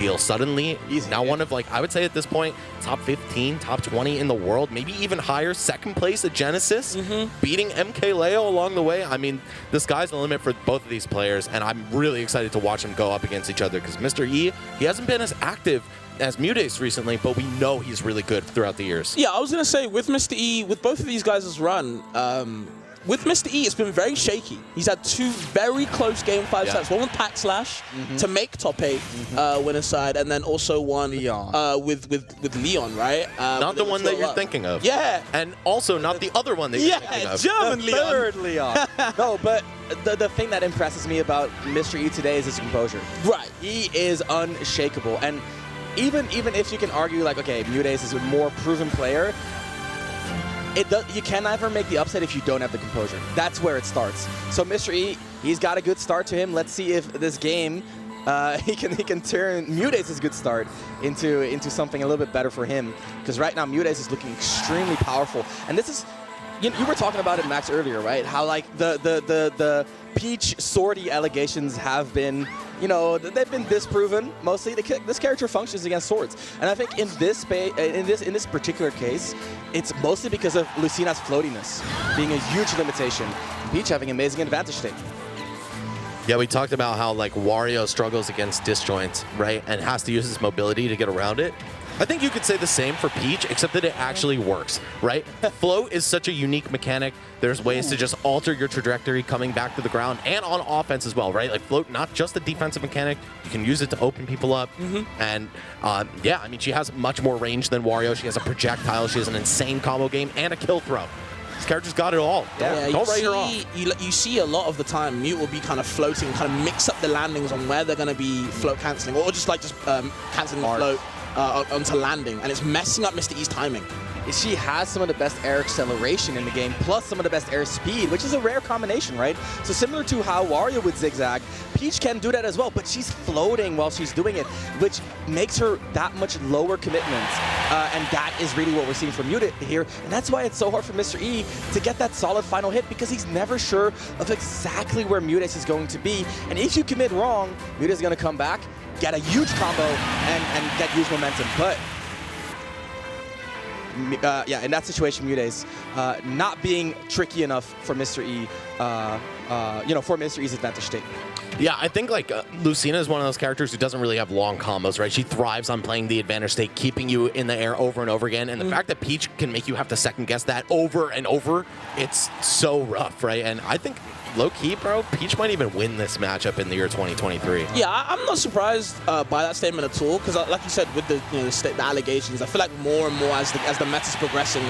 deal. Suddenly, he's now one of, like, I would say at this point, top 15, top 20 in the world, maybe even higher, second place at Genesis, beating MK Leo along the way. I mean, the sky's the limit for both of these players, and I'm really excited to watch them go up against each other because Mr. E, he hasn't been as active as MuteAce recently, but we know he's really good throughout the years. Yeah, I was going to say, with Mr. E, with both of these guys' run, with Mr. E, it's been very shaky. He's had 2 very close Game 5 sets. One with Pack Slash to make top 8 winner side, and then also one with Leon, right? Not the one that you're thinking of. Yeah. And also not the other one that you're thinking of. German Leon. Third Leon. No, but the thing that impresses me about Mr. E today is his composure. Right. He is unshakable. And even if you can argue, like, okay, MuteAce is a more proven player, you can never make the upset if you don't have the composure. That's where it starts. So Mr. E, he's got a good start to him. Let's see if this game he can turn MuteAce's good start into something a little bit better for him. Because right now MuteAce is looking extremely powerful. And this is, you were talking about it, Max, earlier, right? How like the Peach Swordy allegations have been, they've been disproven mostly. This character functions against swords, and I think in this particular case, it's mostly because of Lucina's floatiness being a huge limitation. Peach having amazing advantage state. Yeah, we talked about how like Wario struggles against disjoints, right, and has to use his mobility to get around it. I think you could say the same for Peach, except that it actually works, right? Float is such a unique mechanic. There's ways to just alter your trajectory coming back to the ground and on offense as well, right? Like Float, not just a defensive mechanic. You can use it to open people up. And yeah, I mean, she has much more range than Wario. She has a projectile. She has an insane combo game and a kill throw. This character's got it all. Don't write her off. You see a lot of the time, Mute will be kind of floating, kind of mix up the landings on where they're going to be float canceling, or just canceling the float onto landing, and it's messing up Mr. E's timing. She has some of the best air acceleration in the game, plus some of the best air speed, which is a rare combination, right? So similar to how Wario would zigzag, Peach can do that as well, but she's floating while she's doing it, which makes her that much lower commitment. And that is really what we're seeing from Mute here. And that's why it's so hard for Mr. E to get that solid final hit, because he's never sure of exactly where MuteAce is going to be. And if you commit wrong, MuteAce is going to come back, get a huge combo, and get huge momentum. But yeah, in that situation, MuteAce not being tricky enough for Mr. E, for Mr. E's advantage state. Yeah, I think like Lucina is one of those characters who doesn't really have long combos, right? She thrives on playing the advantage state, keeping you in the air over and over again. And the fact that Peach can make you have to second guess that over and over, it's so rough, right? And I think low-key, bro, Peach might even win this matchup in the year 2023. Yeah, I'm not surprised by that statement at all, because like you said, with the the allegations, I feel like more and more as the meta's progressing,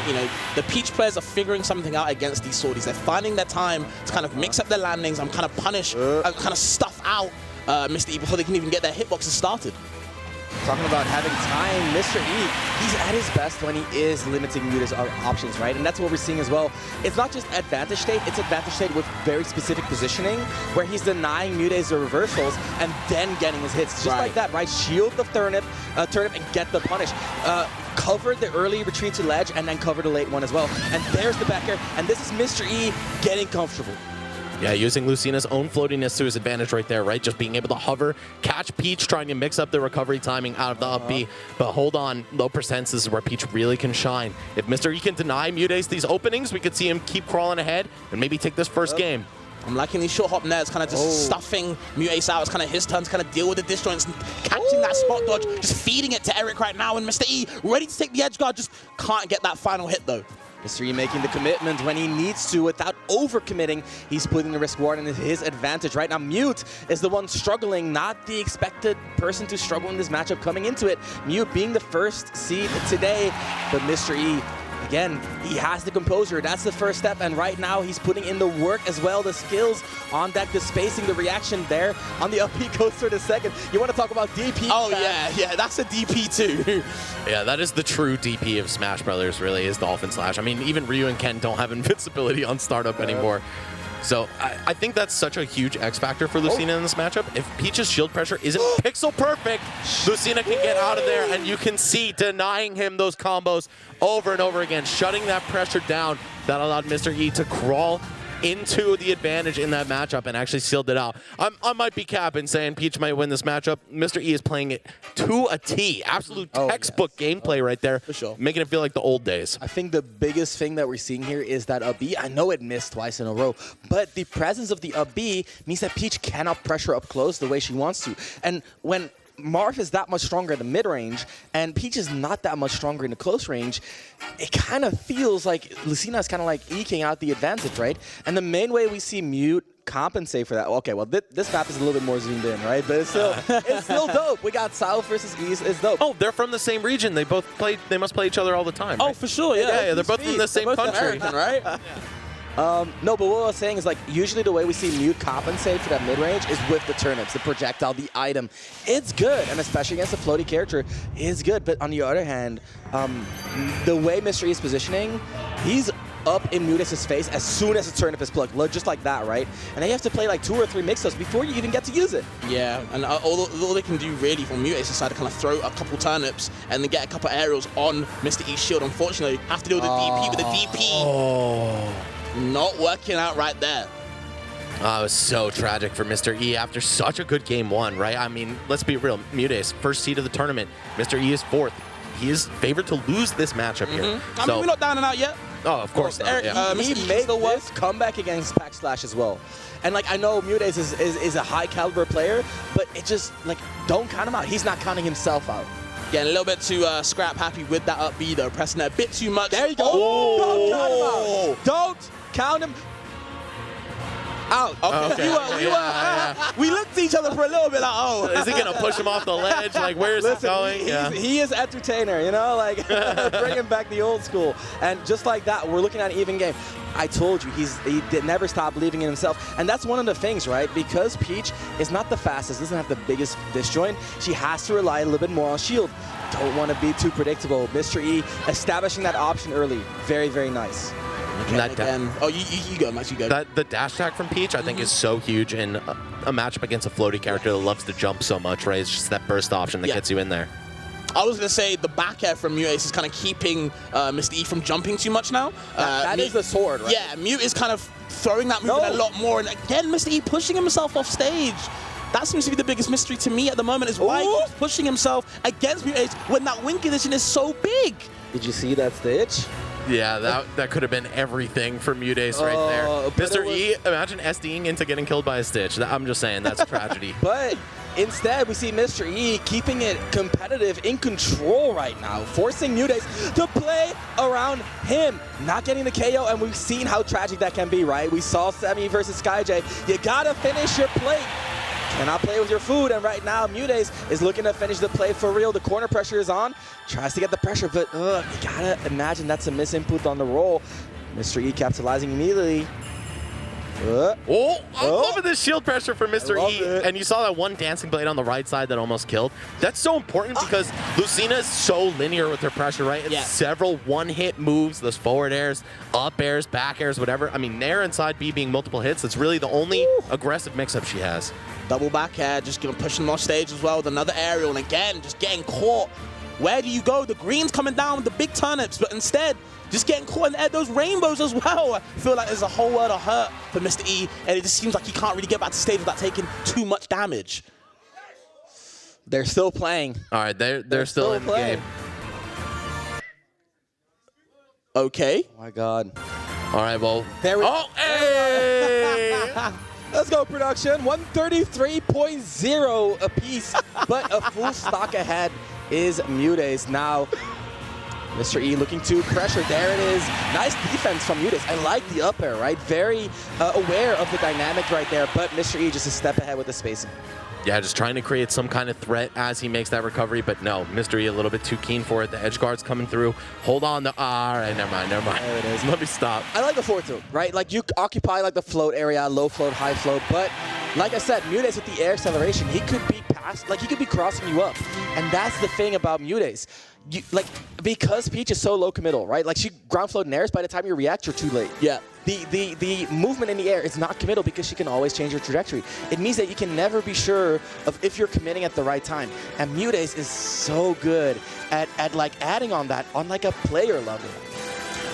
the Peach players are figuring something out against these swordies. They're finding their time to kind of mix up their landings and kind of punish, kind of stuff out Mr. E before they can even get their hitboxes started. Talking about having time, Mr. E, he's at his best when he is limiting Mute's options, right? And that's what we're seeing as well. It's not just advantage state, it's advantage state with very specific positioning, where he's denying Mute's reversals and then getting his hits. Just like that, right? Shield the turnip and get the punish. Cover the early retreat to ledge and then cover the late one as well. And there's the back air, and this is Mr. E getting comfortable. Yeah, using Lucina's own floatiness to his advantage right there, right? Just being able to hover, catch Peach, trying to mix up the recovery timing out of the up B. But hold on, low percents is where Peach really can shine. If Mr. E can deny MuteAce these openings, we could see him keep crawling ahead and maybe take this first game. I'm liking these short hop nets, kind of just stuffing MuteAce out. It's kind of his turn to kind of deal with the disjoints, catching that spot dodge, just feeding it to Eric right now. And Mr. E, ready to take the edge guard, just can't get that final hit though. Mr. E making the commitment when he needs to without over-committing. He's putting the risk reward in his advantage. Right now, Mute is the one struggling, not the expected person to struggle in this matchup coming into it. Mute being the first seed today, but Mr. E, again, he has the composure. That's the first step, and right now he's putting in the work as well, the skills on deck, the spacing, the reaction there. On the up, he goes for the second. You want to talk about DP? Oh, yeah, that's a DP too. Yeah, that is the true DP of Smash Brothers, really, is Dolphin Slash. I mean, even Ryu and Ken don't have invincibility on startup anymore. So I think that's such a huge X factor for Lucina in this matchup. If Peach's shield pressure isn't pixel perfect, Lucina can get out of there, and you can see denying him those combos over and over again, shutting that pressure down. That allowed Mr. E to crawl into the advantage in that matchup and actually sealed it out. I might be capping saying Peach might win this matchup. Mr. E is playing it to a T. Absolute textbook gameplay right there. For sure. Making it feel like the old days. I think the biggest thing that we're seeing here is that up B, I know it missed twice in a row, but the presence of the up B means that Peach cannot pressure up close the way she wants to. And when Marth is that much stronger in the mid-range, and Peach is not that much stronger in the close range, it kind of feels like Lucina is kind of like eking out the advantage, right? And the main way we see Mute compensate for that, okay, well, this map is a little bit more zoomed in, right? But it's still dope. We got South versus East. It's dope. Oh, they're from the same region. They must play each other all the time. Oh, right? for sure, yeah. Yeah, they're both from the same country. American, right? No, but what I was saying is, like, usually the way we see Mute compensate for that mid-range is with the turnips, the projectile, the item. It's good, and especially against a floaty character, it's good. But on the other hand, the way Mr. E is positioning, he's up in MuteAce's face as soon as the turnip is plugged, just like that, right? And then you have to play like 2 or 3 mix-ups before you even get to use it. Yeah, and all they can do really from MuteAce's side to kind of throw a couple turnips and then get a couple aerials on Mr. E's shield. Unfortunately, have to deal with the DP, but the DP not working out right there. It was so tragic for Mr. E after such a good game 1, right? I mean, let's be real. MuteAce, first seed of the tournament. Mr. E is 4th. He is favored to lose this matchup here. I mean, we're not down and out yet. Oh, of course not. Yeah. He made this comeback against Pack Slash as well. And, like, I know MuteAce is a high-caliber player, but it just, like, don't count him out. He's not counting himself out. Getting a little bit too scrap happy with that up B, though. Pressing it a bit too much. There you go. Don't count him out. Don't count him out. Okay. We looked at each other for a little bit like, oh. Is he going to push him off the ledge? Like, where is he going? He is entertainer, you know, like bringing back the old school. And just like that, we're looking at an even game. I told you, he did never stop believing in himself. And that's one of the things, right? Because Peach is not the fastest, doesn't have the biggest disjoint, she has to rely a little bit more on shield. Don't want to be too predictable. Mr. E establishing that option early. Very, very nice. Oh, you go, Max, you go. The dash attack from Peach, I think, is so huge in a matchup against a floaty character that loves to jump so much, right? It's just that burst option that gets you in there. I was going to say the back air from MuteAce is kind of keeping Mr. E from jumping too much now. That is the sword, right? Yeah, Mute is kind of throwing that movement a lot more. And again, Mr. E pushing himself off stage. That seems to be the biggest mystery to me at the moment, is why he's pushing himself against MuteAce when that win condition is so big. Did you see that stage? Yeah, that could have been everything for MuteAce right there. Mr. E, imagine SDing into getting killed by a Stitch. I'm just saying, that's tragedy. But instead, we see Mr. E keeping it competitive, in control right now, forcing MuteAce to play around him, not getting the KO, and we've seen how tragic that can be, right? We saw Semi versus SkyJ. You gotta finish your plate. Cannot play with your food, and right now MuteAce is looking to finish the play for real. The corner pressure is on, tries to get the pressure, but you gotta imagine that's a misinput on the roll. Mr. E capitalizing immediately. I'm loving this shield pressure for Mr. E. And you saw that one dancing blade on the right side that almost killed. That's so important because Lucina is so linear with her pressure, right? It's several one-hit moves, those forward airs, up airs, back airs, whatever. I mean, Nair inside B being multiple hits, it's really the only aggressive mix-up she has. Double back air, just going to push them off stage as well with another aerial, and again, just getting caught. Where do you go? The green's coming down with the big turnips, but instead, just getting caught in the air, those rainbows as well. I feel like there's a whole world of hurt for Mr. E, and it just seems like he can't really get back to stage without taking too much damage. They're still playing. All right, they're still in the game. Okay. Oh my God. All right, well. There we go. Hey! Let's go, production. 133.0 apiece, but a full stock ahead is MuteAce. Now, Mr. E looking to pressure. There it is. Nice defense from MuteAce. I like the up air, right? Very aware of the dynamic right there, but Mr. E just a step ahead with the spacing. Yeah, just trying to create some kind of threat as he makes that recovery, but no, Mr. E a little bit too keen for it. The edge guard's coming through. Hold on. All right, never mind. There it is. Let me stop. I like the 4-2, right? Like, you occupy, like, the float area, low float, high float, but like I said, MuteAce with the air acceleration, he could be past, like, he could be crossing you up. And that's the thing about MuteAce. Like, because Peach is so low committal, right? Like, she ground float and airs, by the time you react, you're too late. Yeah. The movement in the air is not committal because she can always change her trajectory. It means that you can never be sure of if you're committing at the right time. And MuteAce is so good at like adding on that on like a player level.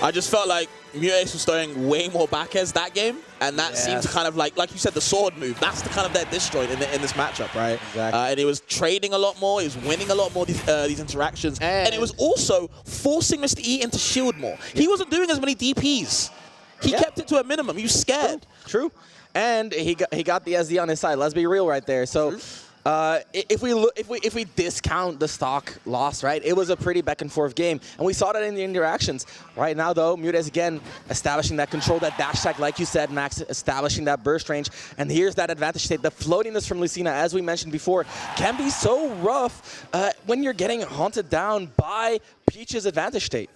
I just felt like MuteAce was throwing way more back airs that game, and that seemed to kind of like you said, the sword move. That's the kind of their disjoint in this matchup, right? Exactly. And it was trading a lot more. He was winning a lot more these interactions, and it was also forcing Mr. E into shield more. He wasn't doing as many DPs. He kept it to a minimum. He was scared. True. And he got the SD on his side. Let's be real right there. So. If we discount the stock loss, right, it was a pretty back and forth game, and we saw that in the interactions. Right now, though, MuteAce again establishing that control, that dash tag, like you said, Max, establishing that burst range, and here's that advantage state. The floatiness from Lucina, as we mentioned before, can be so rough when you're getting haunted down by Peach's advantage state.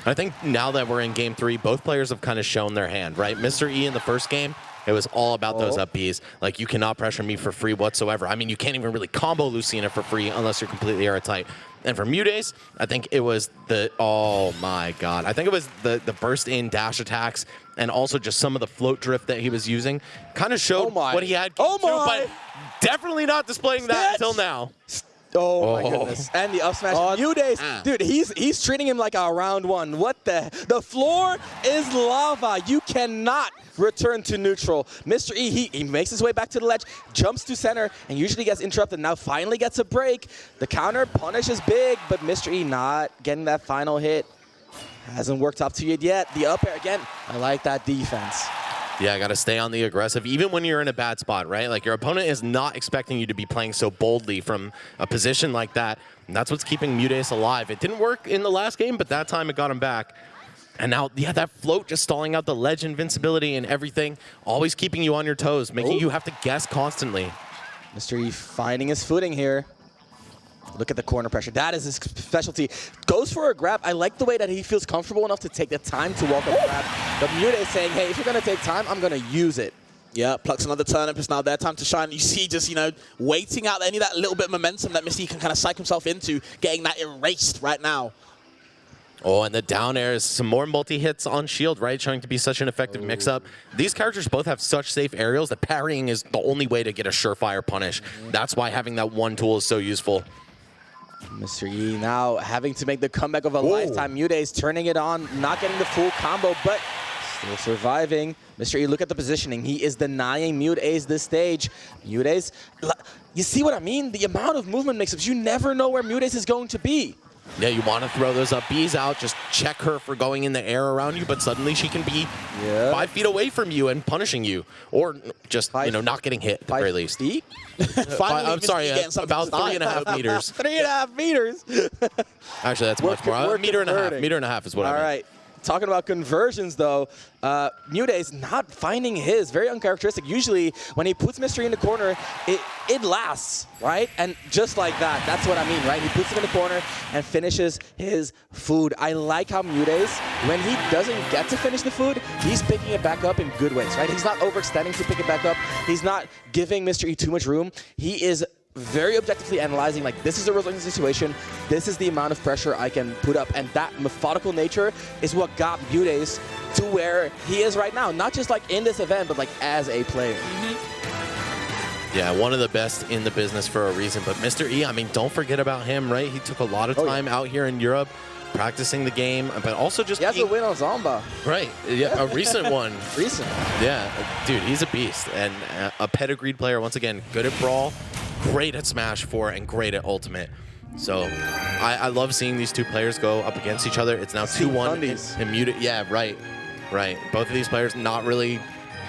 I think now that we're in game 3, both players have kind of shown their hand, right? Mr. E in the first game, it was all about those up Bs. Like, you cannot pressure me for free whatsoever. I mean, you can't even really combo Lucina for free unless you're completely airtight. And for MuteAce, I think it was the, oh my god. I think it was the burst in dash attacks and also just some of the float drift that he was using. Kind of showed what he had to, but definitely not displaying that until now. Oh my goodness. And the up smash. MuteAce, dude, he's treating him like a round one. What the floor is lava. You cannot return to neutral. Mr. E, he makes his way back to the ledge, jumps to center, and usually gets interrupted. Now finally gets a break. The counter punish is big, but Mr. E not getting that final hit. Hasn't worked up to it yet. The up air again. I like that defense. Yeah, got to stay on the aggressive, even when you're in a bad spot, right? Like, your opponent is not expecting you to be playing so boldly from a position like that. And that's what's keeping MuteAce alive. It didn't work in the last game, but that time it got him back. And now, yeah, that float just stalling out the ledge invincibility and everything, always keeping you on your toes, making you have to guess constantly. Mr. E finding his footing here. Look at the corner pressure. That is his specialty. Goes for a grab. I like the way that he feels comfortable enough to take the time to walk up grab. But MuteAce is saying, hey, if you're going to take time, I'm going to use it. Yeah, plucks another turnip. It's now their time to shine. You see just, you know, waiting out any of that little bit of momentum that Mr. E can kind of psych himself into, getting that erased right now. Oh, and the down air is some more multi-hits on shield, right? Showing to be such an effective mix-up. These characters both have such safe aerials that parrying is the only way to get a surefire punish. That's why having that one tool is so useful. Mr. E now having to make the comeback of a lifetime. MuteAce turning it on, not getting the full combo, but still surviving. Mr. E, look at the positioning. He is denying MuteAce this stage. MuteAce, you see what I mean? The amount of movement mix-ups, you never know where MuteAce is going to be. Yeah, you want to throw those up Bs out, just check her for going in the air around you, but suddenly she can be 5 feet away from you and punishing you. Or just, you know, not getting hit at the very least. Feet? I'm sorry, about 3.5 meters. 3.5 meters. Actually, that's much more. A meter and a half. Meter and a half is what I meant. All right. Talking about conversions, though, MuteAce not finding his. Very uncharacteristic. Usually, when he puts Mr. E in the corner, it lasts, right? And just like that, that's what I mean, right? He puts him in the corner and finishes his food. I like how MuteAce, when he doesn't get to finish the food, he's picking it back up in good ways, right? He's not overextending to pick it back up. He's not giving Mr. E too much room. He is very objectively analyzing, like, this is a resulting situation, this is the amount of pressure I can put up, and that methodical nature is what got MuteAce to where he is right now, not just like in this event, but like as a player. Yeah, one of the best in the business for a reason, but Mr. E, I mean, don't forget about him, right? He took a lot of time out here in Europe practicing the game, but also just he has a win on Zomba. Right, yeah, a recent one. Recent. Yeah, dude, he's a beast, and a pedigreed player, once again, good at Brawl, great at Smash 4, and great at Ultimate. So I love seeing these two players go up against each other. It's now 2-1 in MuteAce. Yeah, right. Both of these players not really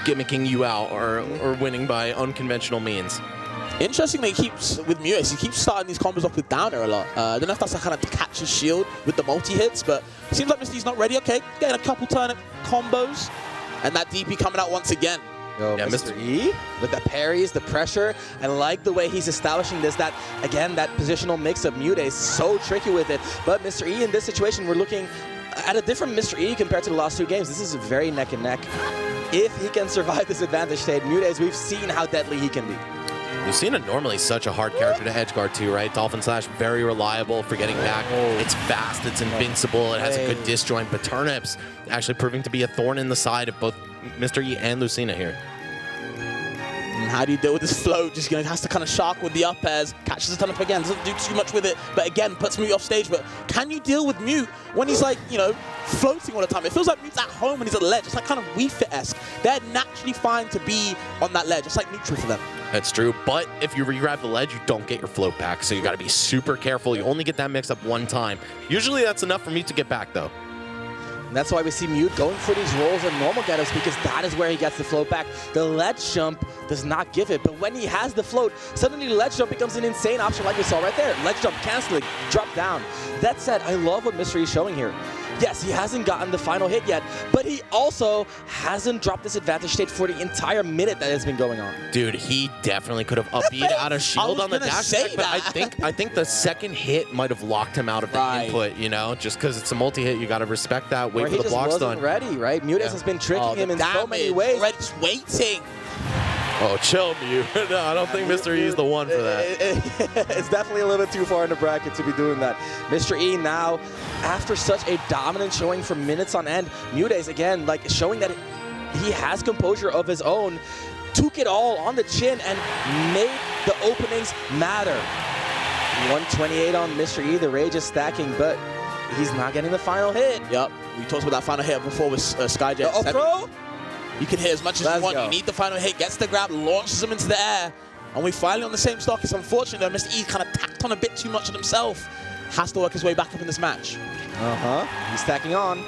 gimmicking you out or winning by unconventional means. Interestingly, he keeps, with MuteAce, he keeps starting these combos off with down air a lot. I don't know if that's a kind of to catch his shield with the multi-hits, but it seems like Mr. E's not ready. Okay, getting a couple turnip combos, and that DP coming out once again. Yo, yeah, Mr. E with the parries, the pressure. I like the way he's establishing this. That, again, that positional mix-up. MuteAce so tricky with it. But Mr. E in this situation, we're looking at a different Mr. E compared to the last 2 games. This is very neck and neck. If he can survive this advantage state, MuteAce, we've seen how deadly he can be. Lucina normally such a hard character to edgeguard too, right? Dolphin Slash, very reliable for getting back. It's fast, it's invincible, it has a good disjoint, but Turnips actually proving to be a thorn in the side of both Mr. E and Lucina here. how do you deal with this float? Just has to kind of shark with the up airs, catches a ton up again, doesn't do too much with it, but again, puts Mute off stage. But can you deal with Mute when he's like, floating all the time? It feels like Mute's at home and he's at the ledge. It's like kind of Wii Fit-esque. They're naturally fine to be on that ledge. It's like neutral for them. That's true, but if you re-grab the ledge, you don't get your float back, so you got to be super careful. You only get that mix-up one time. Usually that's enough for Mute to get back, though. And that's why we see Mute going for these rolls and normal getters, because that is where he gets the float back. The ledge jump does not give it, but when he has the float, suddenly the ledge jump becomes an insane option like we saw right there. Ledge jump, canceling, drop down. That said, I love what Mystery is showing here. Yes, he hasn't gotten the final hit yet, but he also hasn't dropped this advantage state for the entire minute that has been going on. Dude, he definitely could have upbeat out of shield on the dash attack, but I think the second hit might have locked him out of the input, just because it's a multi-hit, you got to respect that, wait for the block stun. Ready, right? MuteAce has been tricking him in so many ways. Already just waiting. Oh, chill, Mute. No, I don't think Mr. E is the one for that. It's definitely a little bit too far in the bracket to be doing that. Mr. E now, after such a dominant showing for minutes on end, MuteAce again, like showing that he has composure of his own, took it all on the chin and made the openings matter. 128 on Mr. E, the rage is stacking, but he's not getting the final hit. Yep, we talked about that final hit before with Skyjet. Oh, pro? You can hit as much as you want. You need the final hit, gets the grab, launches him into the air. And we're finally on the same stock. It's unfortunate that Mr. E kind of tacked on a bit too much on himself. Has to work his way back up in this match. He's stacking on.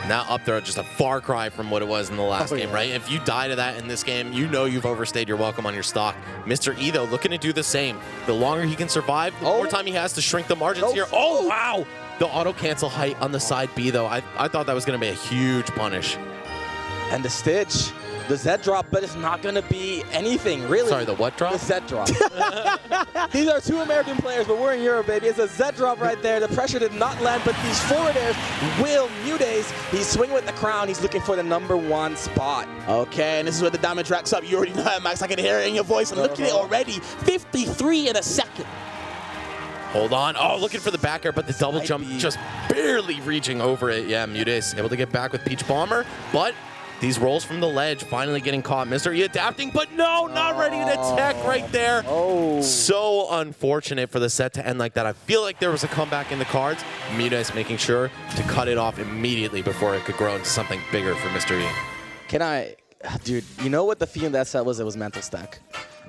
Now up there, just a far cry from what it was in the last game, right? If you die to that in this game, you've overstayed your welcome on your stock. Mr. E, though, looking to do the same. The longer he can survive, the more time he has to shrink the margins here. Oh, wow! The auto-cancel height on the side B, though, I thought that was going to be a huge punish. And the Stitch, the Z drop, but it's not going to be anything, really. Sorry, the what drop? The Z drop. These are two American players, but we're in Europe, baby. It's a Z drop right there. The pressure did not land, but these forward airs will MuteAce. He's swinging with the crown. He's looking for the #1 spot. Okay, and this is where the damage racks up. You already know it, Max. I can hear it in your voice. And look at it already. 53 in a second. Hold on. Oh, looking for the back air, but the double jump just barely reaching over it. Yeah, MuteAce able to get back with Peach Bomber, but these rolls from the ledge finally getting caught. Mr. E adapting, but no, not ready to attack right there. Oh. So unfortunate for the set to end like that. I feel like there was a comeback in the cards. MuteAce making sure to cut it off immediately before it could grow into something bigger for Mr. E. Dude, you know what the theme of that set was? It was mental stack.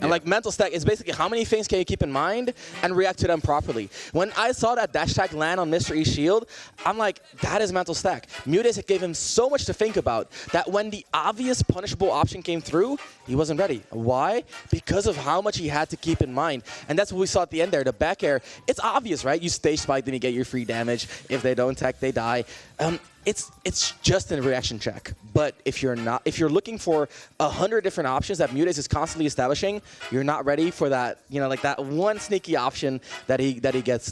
And like mental stack is basically how many things can you keep in mind and react to them properly. When I saw that dash attack land on Mr. E's shield, I'm like, that is mental stack. MuteAce gave him so much to think about that when the obvious punishable option came through, he wasn't ready. Why? Because of how much he had to keep in mind. And that's what we saw at the end there. The back air, it's obvious, right? You stage spike, then you get your free damage. If they don't tech, they die. It's just a reaction check. But if you're looking for 100 different options that MuteAce is constantly establishing, you're not ready for that, like that one sneaky option that he gets